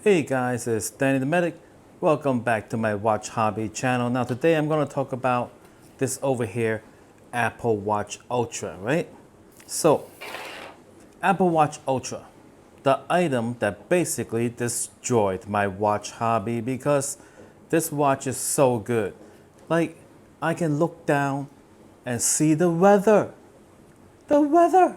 Hey guys, it's Danny the Medic. Welcome back to my Watch Hobby channel. Now today I'm going to talk about this over here, Apple Watch Ultra, right? So, Apple Watch Ultra, the item that basically destroyed my watch hobby because this watch is so good. Like, I can look down and see the weather. The weather!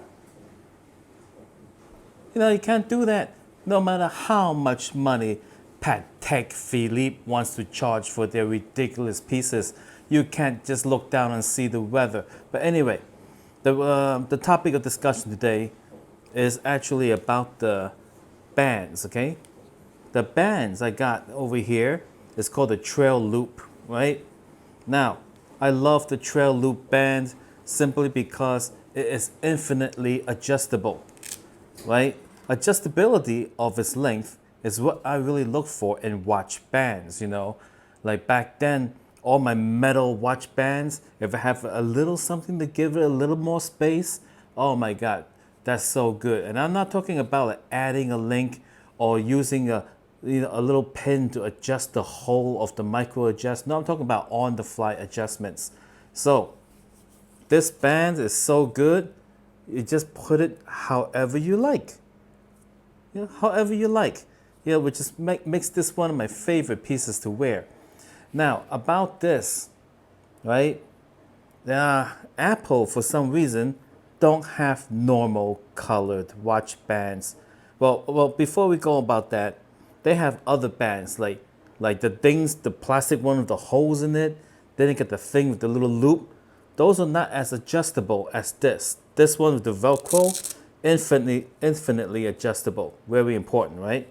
You can't do that no matter how much money Patek Philippe wants to charge for their ridiculous pieces. You can't just look down and see the weather. But anyway, the topic of discussion today is actually about the bands, okay? The bands I got over here is called the Trail Loop, right? Now, I love the Trail Loop band simply because it is infinitely adjustable, right? Adjustability of its length is what I really look for in watch bands. Like back then, all my metal watch bands, if I have a little something to give it a little more space, oh my God, that's so good. And I'm not talking about like adding a link or using a little pin to adjust the whole of the micro adjust. No, I'm talking about on the fly adjustments. So this band is so good, you just put it however you like. However you like. Which just makes this one of my favorite pieces to wear. Now, about this, right? Apple, for some reason, don't have normal colored watch bands. Well, before we go about that, they have other bands like the plastic one with the holes in it. Then you get the thing with the little loop. Those are not as adjustable as this. This one with the Velcro, infinitely adjustable. Very important, right?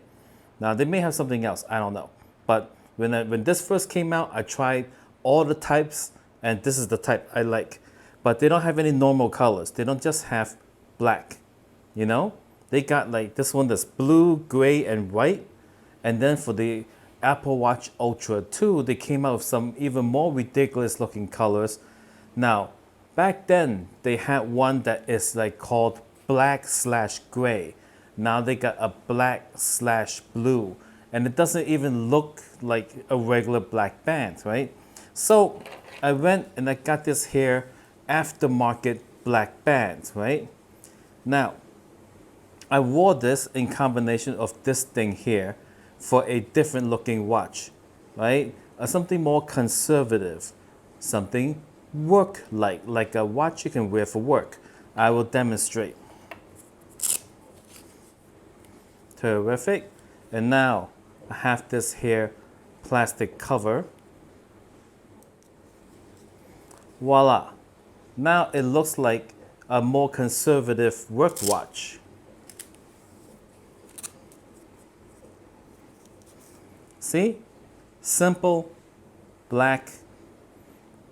Now they may have something else, I don't know. But when this first came out, I tried all the types, and this is the type I like. But they don't have any normal colors. They don't just have black, They got like this one that's blue, gray, and white. And then for the Apple Watch Ultra 2, they came out with some even more ridiculous looking colors. Now, back then, they had one that is like called black/gray. Now they got a black/blue. And it doesn't even look like a regular black band, right? So I went and I got this here aftermarket black band, right? Now, I wore this in combination of this thing here for a different looking watch, right? Something more conservative, something like a watch you can wear for work. I will demonstrate. Terrific. And now I have this here plastic cover. Voila. Now it looks like a more conservative work watch. See? Simple, black,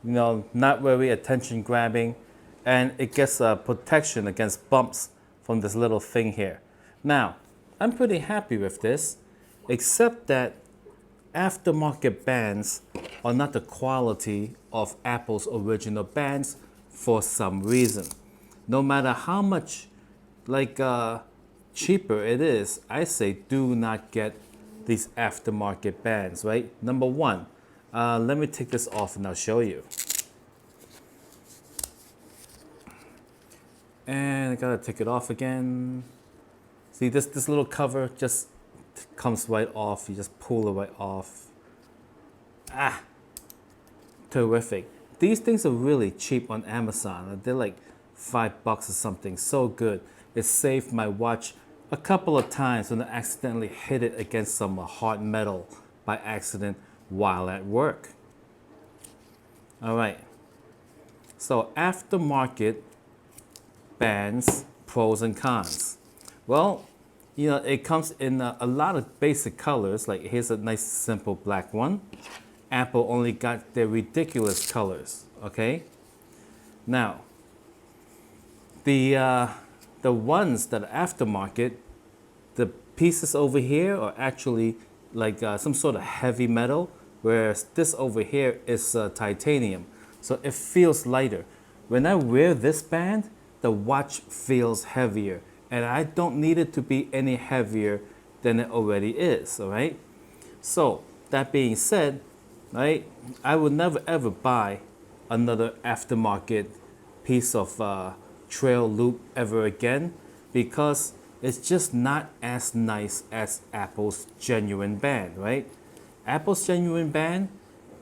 not very attention grabbing, and it gets protection against bumps from this little thing here. Now, I'm pretty happy with this, except that aftermarket bands are not the quality of Apple's original bands for some reason. No matter how much cheaper it is, I say do not get these aftermarket bands, right? Number one, let me take this off and I'll show you. And I gotta take it off again. See, this little cover just comes right off. You just pull it right off. Terrific. These things are really cheap on Amazon. They're like $5 or something. So good. It saved my watch a couple of times when I accidentally hit it against some hard metal by accident while at work. All right. So aftermarket bands, pros and cons. Well, it comes in a lot of basic colors. Like here's a nice simple black one. Apple only got their ridiculous colors, okay? Now, the ones that are aftermarket, the pieces over here are actually like some sort of heavy metal, whereas this over here is titanium. So it feels lighter. When I wear this band, the watch feels heavier, and I don't need it to be any heavier than it already is, all right? So that being said, right, I would never ever buy another aftermarket piece of trail loop ever again because it's just not as nice as Apple's genuine band, right? Apple's genuine band,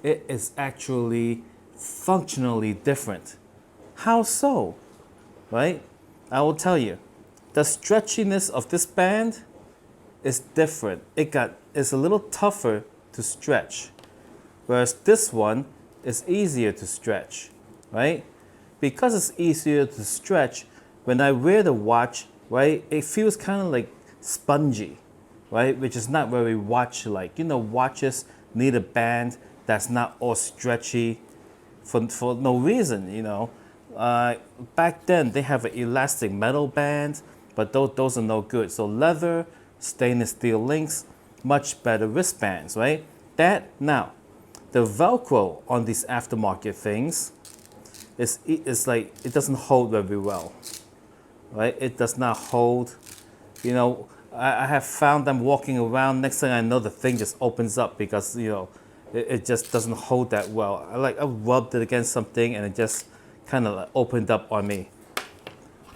it is actually functionally different. How so? Right? I will tell you. The stretchiness of this band is different. It's a little tougher to stretch. Whereas this one is easier to stretch, right? Because it's easier to stretch, when I wear the watch, right, it feels kind of like spongy, right? Which is not very watch-like. You know, watches need a band that's not all stretchy for no reason, you know. Back then, they have an elastic metal band, but those are no good. So leather, stainless steel links, much better wristbands, right? Now, the Velcro on these aftermarket things is like, it doesn't hold very well, right? It does not hold. You know, I have found them walking around. Next thing I know, the thing just opens up because, you know, it just doesn't hold that well. I rubbed it against something and it just kind of like opened up on me.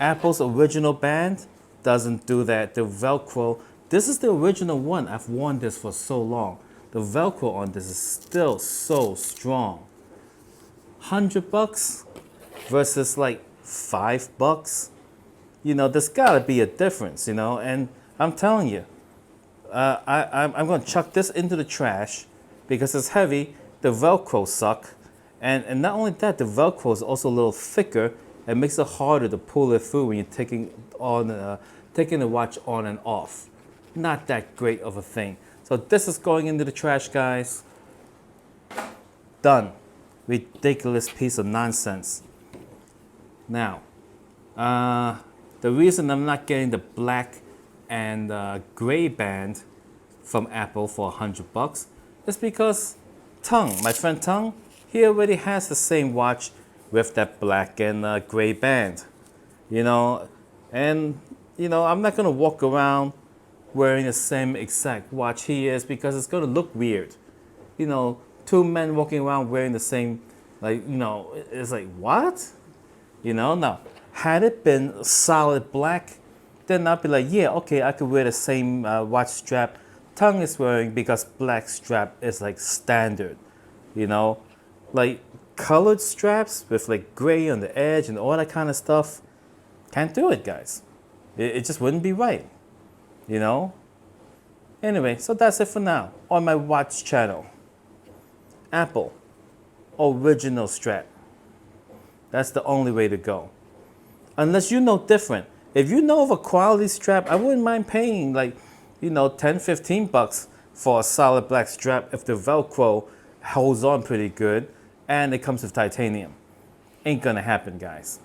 Apple's original band doesn't do that. The Velcro, this is the original one. I've worn this for so long. The Velcro on this is still so strong. $100 versus like $5. You know, there's gotta be a difference, you know, and I'm telling you, I'm gonna chuck this into the trash because it's heavy, the Velcro suck, and not only that, the Velcro is also a little thicker and makes it harder to pull it through when you're taking the watch on and off. Not that great of a thing. So this is going into the trash, guys. Done. Ridiculous piece of nonsense. Now, the reason I'm not getting the black and gray band from Apple for $100 is because my friend Tung, he already has the same watch with that black and gray band, you know, and you know, I'm not gonna walk around wearing the same exact watch he is because it's gonna look weird. You know, two men walking around wearing the same, like, you know, it's like, what? You know, now, had it been solid black, then I'd be like, yeah, okay, I could wear the same watch strap Tung is wearing because black strap is like standard, you know? Like colored straps with like gray on the edge and all that kind of stuff, can't do it, guys. It just wouldn't be right, you know? Anyway, so that's it for now on my watch channel. Apple, original strap. That's the only way to go. Unless you know different. If you know of a quality strap, I wouldn't mind paying like, you know, $10, $15 for a solid black strap if the Velcro holds on pretty good and it comes with titanium. Ain't gonna happen, guys.